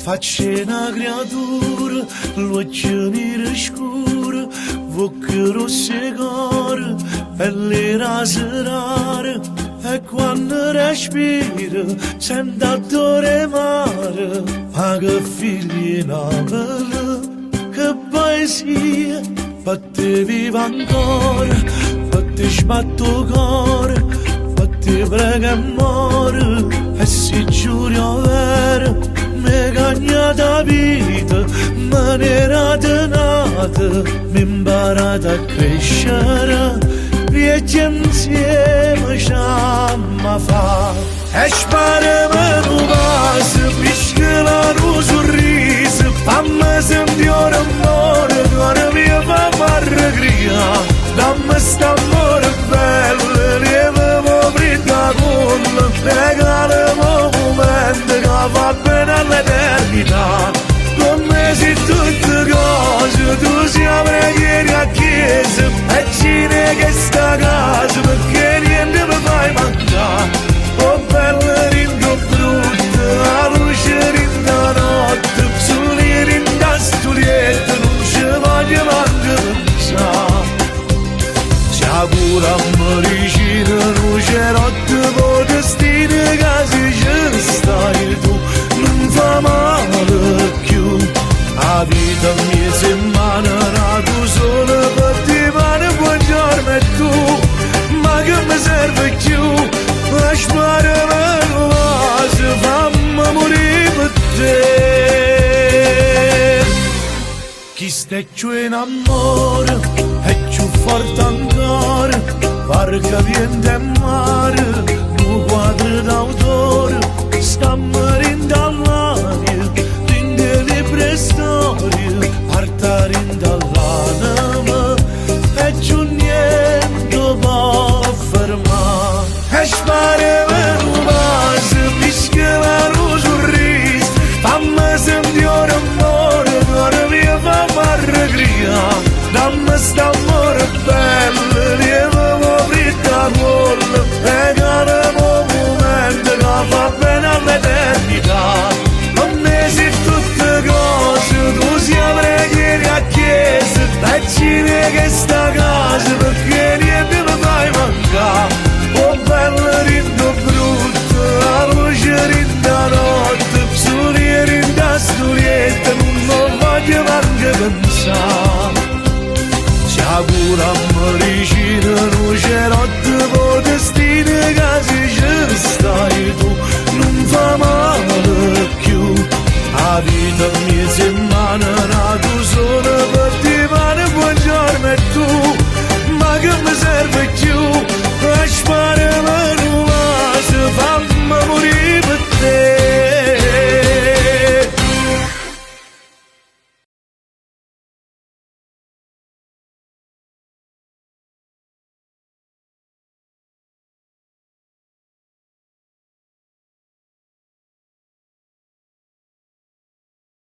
faccia una creatura, l'occhio nero scuro, bocca rossa e cuore, pelle rasa rara, e quando respira sente odore mare, ma che figli navale, che poesia, per te viva ancora, per te sbatto cuore, per te prega amore, e si giuro vero, mi cagna da vita, me ne era nata, mi imparata a crescere, viaggi insieme ciamma fa. E spara un vaso, piscola un sorriso, fammi sentire amore, cuore mio fammi arregria, dammi st'amore bello, lievamo britta con, regalamo un momento che va bene all'eternità, con me sei tutte cose, tu sei preghieri a chiesa, e cine che sta a casa, perché niente mi fai mancare. Oh bella rinda brutta, la luce rinda notte, sulle rinda studietta, non ci voglio manco pensare. Si augura a vicino, non c'è notte, poi destino che se ci stai tu, non fa male più. La vita mia settimana, nato solo per te, mano buongiorno e tu, ma che mi serve più? Lasciare il vaso, fammi morire per te. Chi sta più in amore è più forte ancora, pare che viene da mare, un quadro d'autore, stamma dall'aria, rinde libere storie, parta dall'anima, e più niente può fermare. E spara un vaso, piscola un sorriso, fammi sentire amore, cuore mio fammi arregria, dammi st'amore bello, lievamo britta con, regalamo un momento che va bene all'eternità, con me sei tutte cose, tu sei preghieri a chiesa, e cine che sta a casa, perché niente mi fai mancare. Oh bella rinda brutta, la luce rinda notte, sulle rinda studietta, non voglio manco pensare. Si augura a vicino, non c'è notte, poi destino che se ci stai tu, non fa male più. La vita